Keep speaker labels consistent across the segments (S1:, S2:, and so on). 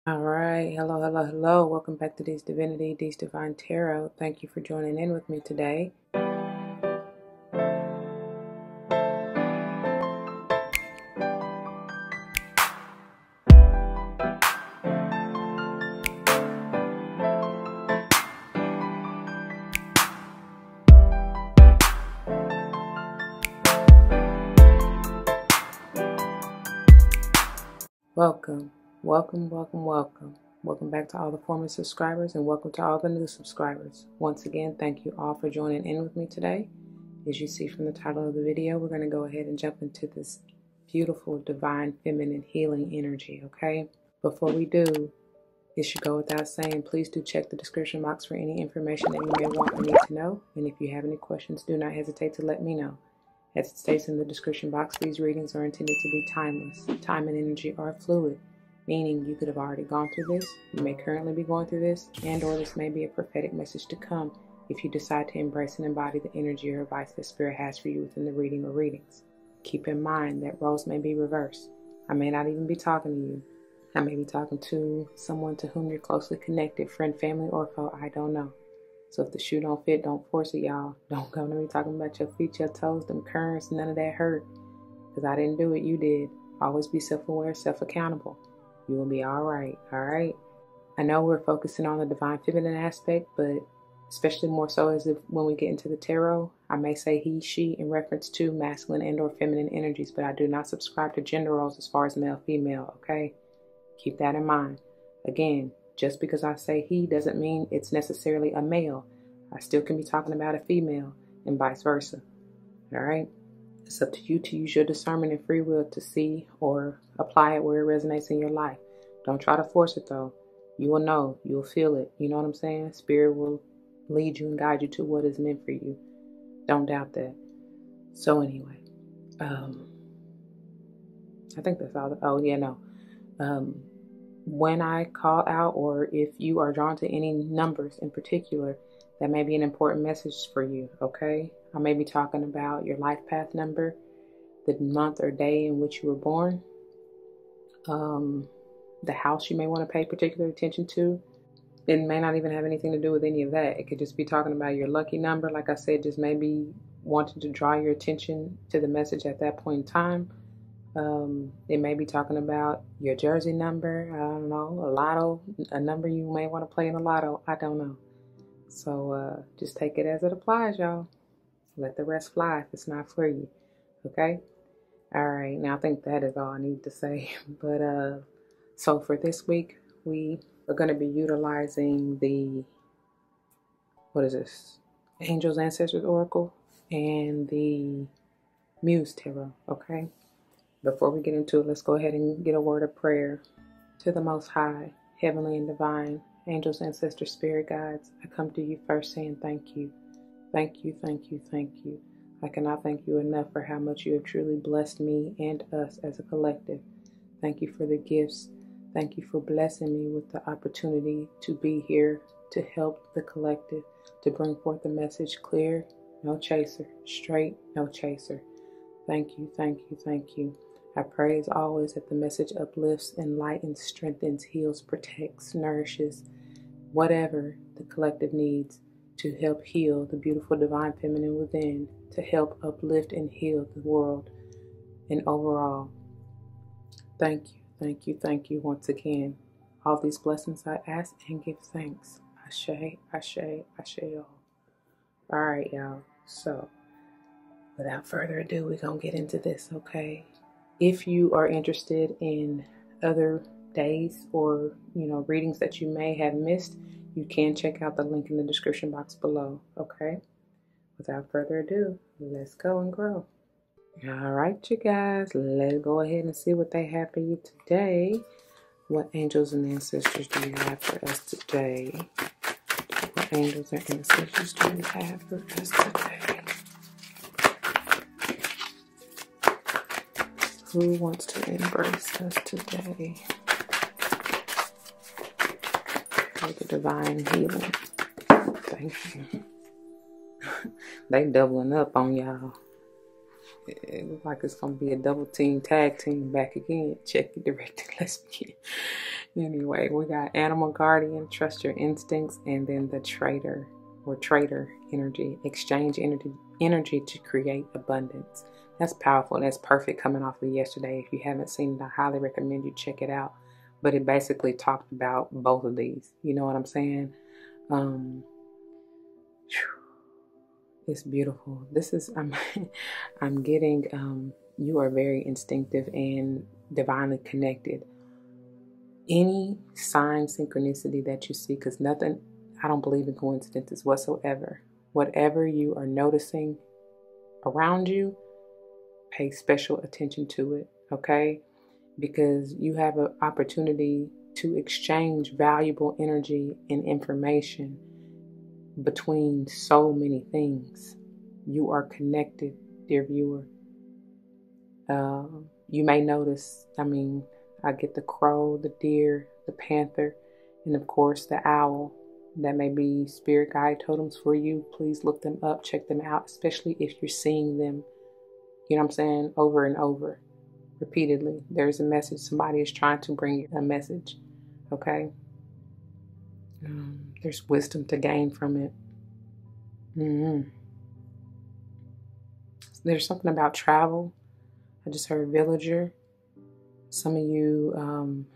S1: All right, hello. Welcome back to D's Divinity, D's Divine Tarot. Thank you for joining in with me today. Welcome. Welcome back to all the former subscribers and welcome to all the new subscribers. Once again, thank you all for joining in with me today. As you see from the title of the video, we're going to go ahead and jump into this beautiful, divine, feminine healing energy, okay? Before we do, it should go without saying, please do check the description box for any information that you may want or need to know. And if you have any questions, do not hesitate to let me know. As it states in the description box, these readings are intended to be timeless. Time and energy are fluid, meaning you could have already gone through this, you may currently be going through this, and or this may be a prophetic message to come if you decide to embrace and embody the energy or advice that Spirit has for you within the reading or readings. Keep in mind that roles may be reversed. I may not even be talking to you. I may be talking to someone to whom you're closely connected, friend, family, or foe, I don't know. So if the shoe don't fit, don't force it, y'all. Don't come to me talking about your feet, your toes, them currents, none of that hurt. Because I didn't do it, you did. Always be self-aware, self-accountable. You will be all right? I know we're focusing on the divine feminine aspect, but especially more so as if when we get into the tarot, I may say he, she in reference to masculine and or feminine energies, but I do not subscribe to gender roles as far as male, female, okay? Keep that in mind. Again, just because I say he doesn't mean it's necessarily a male. I still can be talking about a female and vice versa. All right? It's up to you to use your discernment and free will to see or apply it where it resonates in your life. Don't try to force it though. You will know. You'll feel it. You know what I'm saying? Spirit will lead you and guide you to what is meant for you. Don't doubt that. So anyway, I think that's all. When I call out, or if you are drawn to any numbers in particular, that may be an important message for you, okay? I may be talking about your life path number, the month or day in which you were born, the house you may want to pay particular attention to. It may not even have anything to do with any of that. It could just be talking about your lucky number. Like I said, just maybe wanting to draw your attention to the message at that point in time. It may be talking about your jersey number, I don't know, a lotto, a number you may want to play in a lotto, I don't know. So just take it as it applies, y'all. Let the rest fly if it's not for you, okay? All right, now I think that is all I need to say. But so for this week, we are going to be utilizing the, what is this? Angels, Ancestors Oracle and the Muse Tarot, okay? Before we get into it, let's go ahead and get a word of prayer. To the Most High, Heavenly and Divine, Angels, Ancestors, Spirit Guides, I come to you first saying thank you. Thank you, thank you, thank you. I cannot thank you enough for how much you have truly blessed me and us as a collective. Thank you for the gifts. Thank you for blessing me with the opportunity to be here to help the collective, to bring forth the message clear, no chaser, straight, no chaser. Thank you, thank you, thank you. I pray as always that the message uplifts, enlightens, strengthens, heals, protects, nourishes, whatever the collective needs to help heal the beautiful divine feminine within, to help uplift and heal the world. And overall, thank you, thank you, thank you once again. All these blessings I ask and give thanks. Ashe, ashe, ashe all. All right, y'all. So, without further ado, we're going to get into this, okay? If you are interested in other days or, readings that you may have missed, you can check out the link in the description box below, okay? Without further ado, let's go and grow. All right, you guys, let's go ahead and see what they have for you today. What angels and ancestors do you have for us today? What angels and ancestors do you have for us today? Who wants to embrace us today? For the divine healing. Thank you. They doubling up on y'all. It looks like it's going to be a double team, tag team back again. Check the directing. Let's begin. Anyway, we got animal guardian, trust your instincts, and then the trader or trader energy, exchange energy to create abundance. That's powerful. That's perfect coming off of yesterday. If you haven't seen it, I highly recommend you check it out. But it basically talked about both of these. You know what I'm saying? It's beautiful. This is I'm getting you are very instinctive and divinely connected. Any sign, synchronicity that you see, because nothing, I don't believe in coincidences whatsoever. Whatever you are noticing around you, pay special attention to it, okay? Because you have an opportunity to exchange valuable energy and information between so many things. You are connected, dear viewer. You may notice, I get the crow, the deer, the panther, and of course the owl. That may be spirit guide totems for you. Please look them up, check them out, especially if you're seeing them, you know what I'm saying, over and over, repeatedly. There's a message. Somebody is trying to bring you a message, okay? There's wisdom to gain from it. There's something about travel. I just heard villager. Some of you,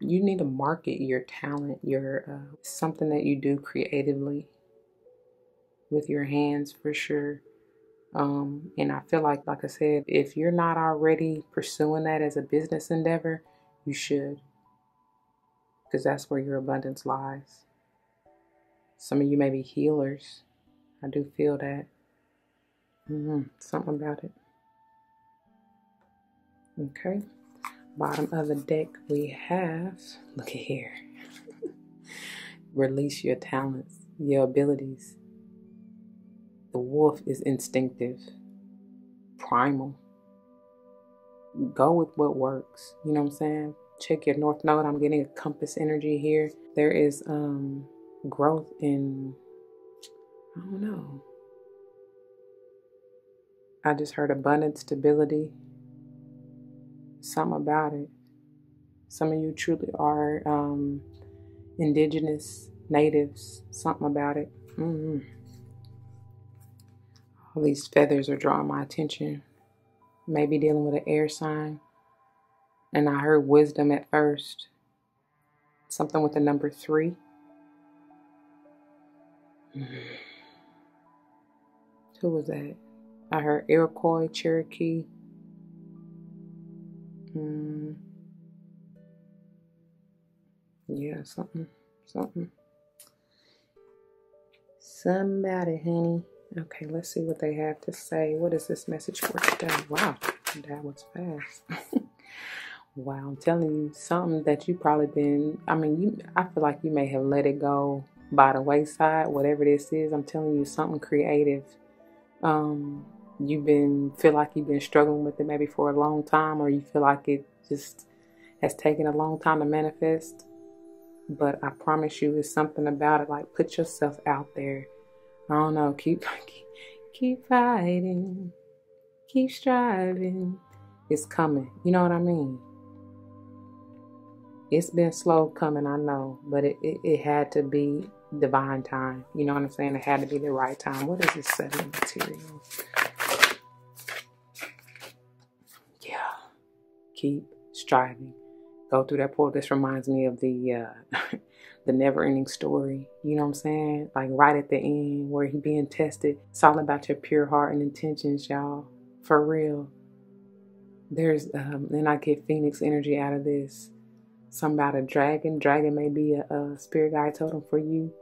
S1: you need to market your talent, your something that you do creatively with your hands for sure. And I feel like I said, if you're not already pursuing that as a business endeavor, you should, because that's where your abundance lies. Some of you may be healers. I do feel that. Something about it. Okay. Bottom of the deck we have, look at here. Release your talents, your abilities. The wolf is instinctive, primal. Go with what works. You know what I'm saying? Check your north node. I'm getting a compass energy here. There is growth in, I don't know. I just heard abundance, stability. Something about it. Some of you truly are indigenous, natives. Something about it. All these feathers are drawing my attention. Maybe dealing with an air sign. And I heard wisdom at first. Something with the number 3. Who was that? I heard Iroquois, Cherokee. Yeah, something. Somebody, honey. Okay, let's see what they have to say. What is this message for today? Wow, that was fast. Wow, I'm telling you, something that you probably been, I feel like you may have let it go by the wayside, whatever this is. I'm telling you, something creative. Feel like you've been struggling with it maybe for a long time, or you feel like it just has taken a long time to manifest. But I promise you, it's something about it. Like, put yourself out there. I don't know. Keep fighting. Keep striving. It's coming. You know what I mean? It's been slow coming, I know, but it had to be divine time. You know what I'm saying? It had to be the right time. What is this 7 material? Yeah. Keep striving. Go through that portal. This reminds me of the never-ending story. You know what I'm saying? Like right at the end where he being tested. It's all about your pure heart and intentions, y'all. For real. There's then I get Phoenix energy out of this. Something about a dragon. Dragon may be a spirit guide totem for you.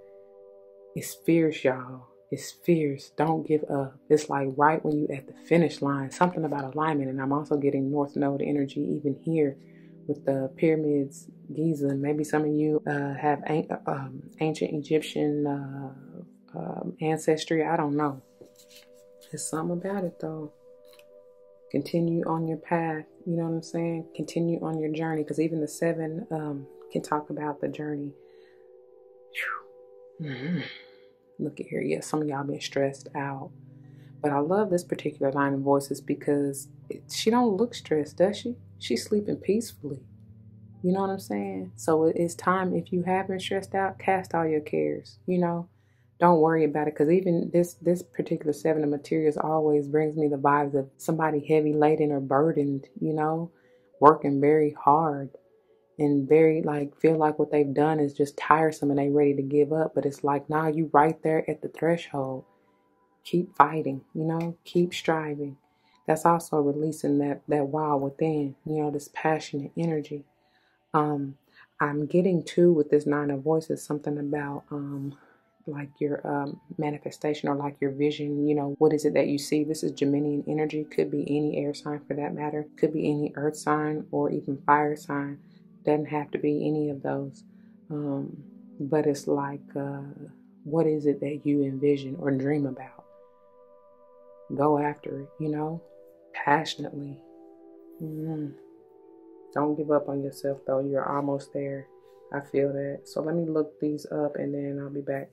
S1: It's fierce, y'all. It's fierce. Don't give up. It's like right when you at the finish line. Something about alignment. And I'm also getting North Node energy even here with the pyramids, Giza. Maybe some of you have ancient Egyptian ancestry. I don't know. There's something about it though. Continue on your path. You know what I'm saying? Continue on your journey. Because even the 7 can talk about the journey. Look at here. Yeah, some of y'all been stressed out. But I love this particular line of voices because she don't look stressed, does she? She's sleeping peacefully. You know what I'm saying? So it's time, if you have been stressed out, cast all your cares, you know? Don't worry about it, because even this particular seven of materials always brings me the vibes of somebody heavy laden or burdened, you know, working very hard and very like feel like what they've done is just tiresome and they ready to give up. But it's like, nah, you right there at the threshold. Keep fighting, you know, keep striving. That's also releasing that wild within, you know, this passionate energy. Um, I'm getting to with this nine of voices something about like your manifestation or like your vision. You know, what is it that you see? This is Geminian energy. Could be any air sign for that matter. Could be any earth sign or even fire sign. Doesn't have to be any of those. But it's like, what is it that you envision or dream about? Go after it, you know, passionately. Don't give up on yourself, though. You're almost there. I feel that. So let me look these up and then I'll be back.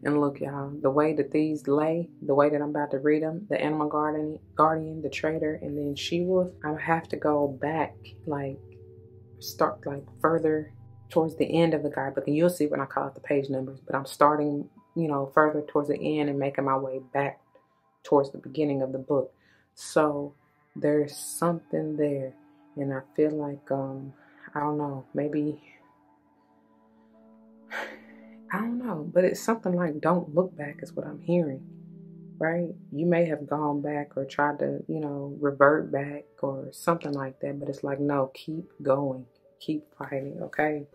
S1: And look, y'all, the way that these lay, the way that I'm about to read them, the animal guardian, the trader, and then she-wolf, I have to go back, like, start, like, further towards the end of the guidebook. And you'll see when I call out the page numbers. But I'm starting, you know, further towards the end and making my way back towards the beginning of the book. So there's something there. And I feel like, I don't know, maybe, I don't know, but it's something like don't look back is what I'm hearing, right? You may have gone back or tried to, you know, revert back or something like that, but it's like, no, keep going, keep fighting, okay?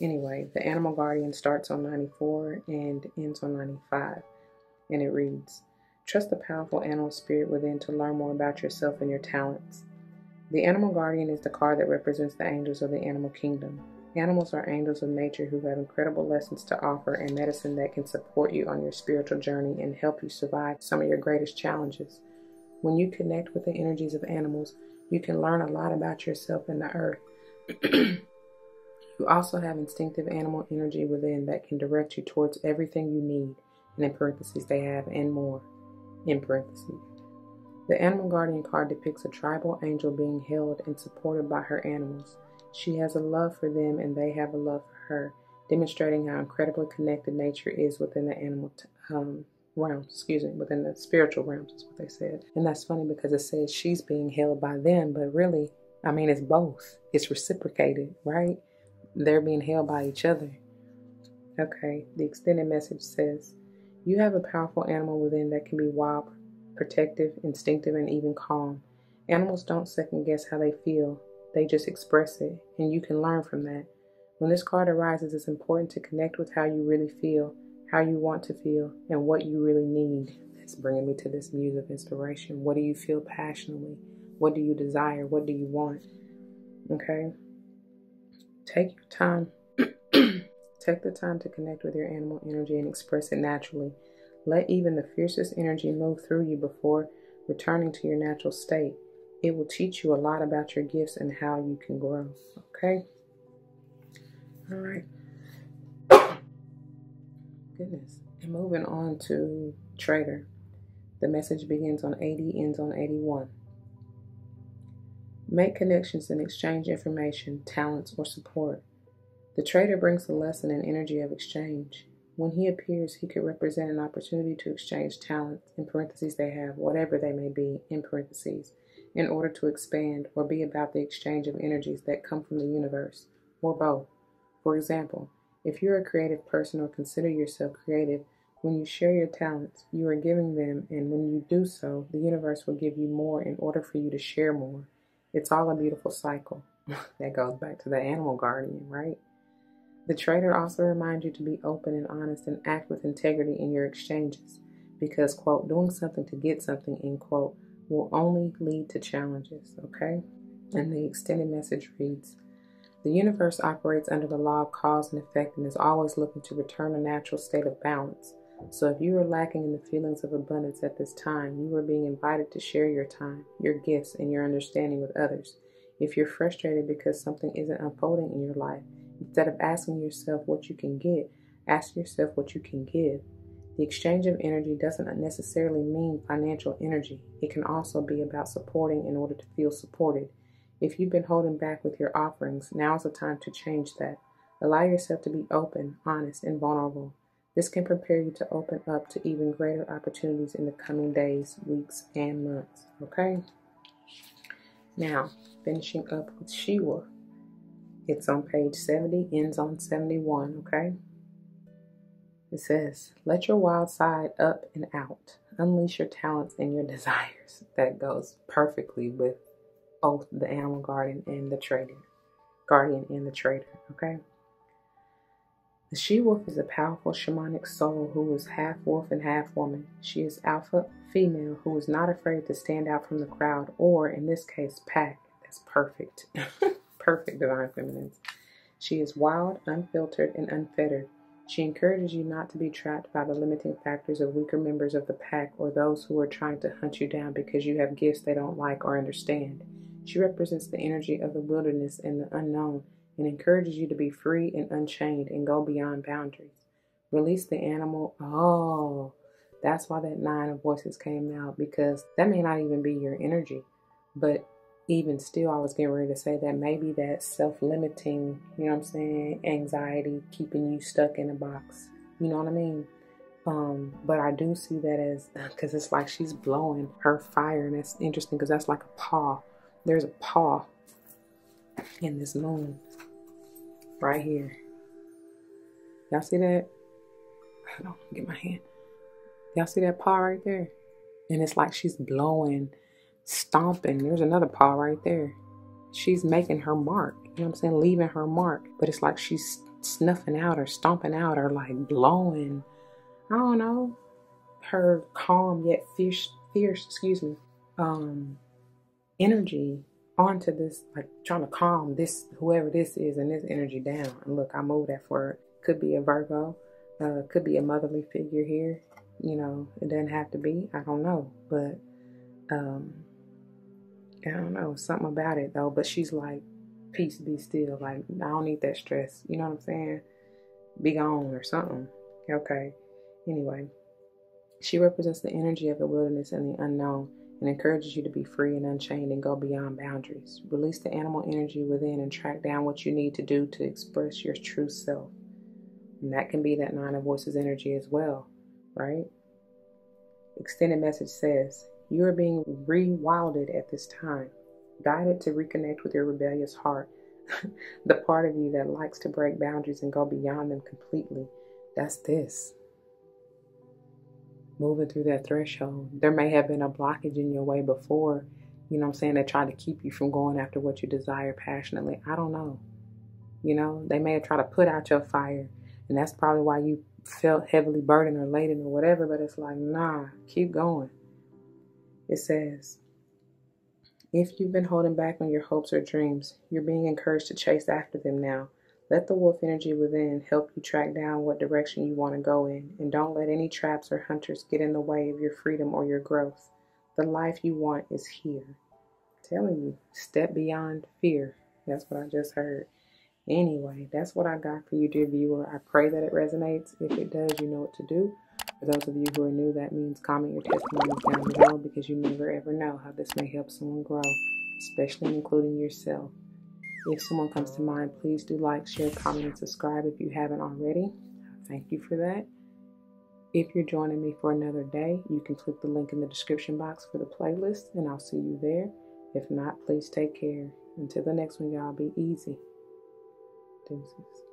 S1: Anyway, the animal guardian starts on 94 and ends on 95, and it reads, trust the powerful animal spirit within to learn more about yourself and your talents. The animal guardian is the card that represents the angels of the animal kingdom. Animals are angels of nature who have incredible lessons to offer and medicine that can support you on your spiritual journey and help you survive some of your greatest challenges. When you connect with the energies of animals, you can learn a lot about yourself and the earth. You also have instinctive animal energy within that can direct you towards everything you need, and in parentheses they have, and more, in parentheses. The animal guardian card depicts a tribal angel being held and supported by her animals. She has a love for them and they have a love for her, demonstrating how incredibly connected nature is within the animal realms, within the spiritual realms is what they said. And that's funny because it says she's being held by them, but really, I mean, it's both. It's reciprocated, right? They're being held by each other. Okay, the extended message says, you have a powerful animal within that can be wild, protective, instinctive, and even calm. Animals don't second guess how they feel. They just express it, and you can learn from that. When this card arises, it's important to connect with how you really feel, how you want to feel, and what you really need. That's bringing me to this muse of inspiration. What do you feel passionately? What do you desire? What do you want? Okay? Take your time. Take the time to connect with your animal energy and express it naturally. Let even the fiercest energy move through you before returning to your natural state. It will teach you a lot about your gifts and how you can grow. Okay? All right. Goodness. And moving on to Trader. The message begins on 80, ends on 81. Make connections and exchange information, talents, or support. The trader brings the lesson and energy of exchange. When he appears, he could represent an opportunity to exchange talents, in parentheses they have, whatever they may be, in parentheses, in order to expand or be about the exchange of energies that come from the universe, or both. For example, if you're a creative person or consider yourself creative, when you share your talents, you are giving them, and when you do so, the universe will give you more in order for you to share more. It's all a beautiful cycle. That goes back to the animal guardian, right? The trader also reminds you to be open and honest and act with integrity in your exchanges because, quote, doing something to get something, end quote, will only lead to challenges, okay? And the extended message reads, the universe operates under the law of cause and effect and is always looking to return a natural state of balance. So if you are lacking in the feelings of abundance at this time, you are being invited to share your time, your gifts, and your understanding with others. If you're frustrated because something isn't unfolding in your life, instead of asking yourself what you can get, ask yourself what you can give. The exchange of energy doesn't necessarily mean financial energy. It can also be about supporting in order to feel supported. If you've been holding back with your offerings, now's the time to change that. Allow yourself to be open, honest, and vulnerable. This can prepare you to open up to even greater opportunities in the coming days, weeks, and months. Okay? Now, finishing up with She-Wolf. It's on page 70, ends on 71, okay? It says, let your wild side up and out. Unleash your talents and your desires. That goes perfectly with both the animal guardian and the trader. Okay? The she-wolf is a powerful shamanic soul who is half wolf and half woman. She is alpha female who is not afraid to stand out from the crowd, or in this case, pack. That's perfect. Perfect, divine feminines. She is wild, unfiltered, and unfettered. She encourages you not to be trapped by the limiting factors of weaker members of the pack or those who are trying to hunt you down because you have gifts they don't like or understand. She represents the energy of the wilderness and the unknown, and encourages you to be free and unchained and go beyond boundaries. Release the animal. Oh, that's why that 9 of voices came out, because that may not even be your energy. But even still, I was getting ready to say that maybe that self-limiting, you know what I'm saying, anxiety, keeping you stuck in a box. You know what I mean? But I do see that as, because it's like she's blowing her fire, and it's interesting because that's like a paw. There's a paw in this moon right here. Y'all see that? Hold on, get my hand. Y'all see that paw right there? And it's like she's blowing, stomping. There's another paw right there. She's making her mark. You know what I'm saying? Leaving her mark. But it's like she's snuffing out or stomping out or like blowing, I don't know, her calm yet fierce, energy onto this, like trying to calm this, whoever this is, and this energy down. And look, I moved that for, could be a Virgo, could be a motherly figure here. You know, it doesn't have to be. I don't know, but I don't know, something about it though. But she's like, peace, be still. Like, I don't need that stress. You know what I'm saying? Be gone or something. Okay. Anyway, she represents the energy of the wilderness and the unknown, and encourages you to be free and unchained and go beyond boundaries. Release the animal energy within and track down what you need to do to express your true self. And that can be that 9 of voices energy as well, right? Extended message says, you are being rewilded at this time, guided to reconnect with your rebellious heart, the part of you that likes to break boundaries and go beyond them completely. That's this. Moving through that threshold. There may have been a blockage in your way before, you know what I'm saying, that tried to keep you from going after what you desire passionately. I don't know. You know, they may have tried to put out your fire, and that's probably why you felt heavily burdened or laden or whatever, but it's like, nah, keep going. It says, if you've been holding back on your hopes or dreams, you're being encouraged to chase after them now. Let the wolf energy within help you track down what direction you want to go in, and don't let any traps or hunters get in the way of your freedom or your growth. The life you want is here. I'm telling you, step beyond fear. That's what I just heard. Anyway, that's what I got for you, dear viewer. I pray that it resonates. If it does, you know what to do. For those of you who are new, that means comment your testimonies down below, because you never ever know how this may help someone grow, especially including yourself. If someone comes to mind, please do like, share, comment, and subscribe if you haven't already. Thank you for that. If you're joining me for another day, you can click the link in the description box for the playlist, and I'll see you there. If not, please take care. Until the next one, y'all, be easy. Deuces.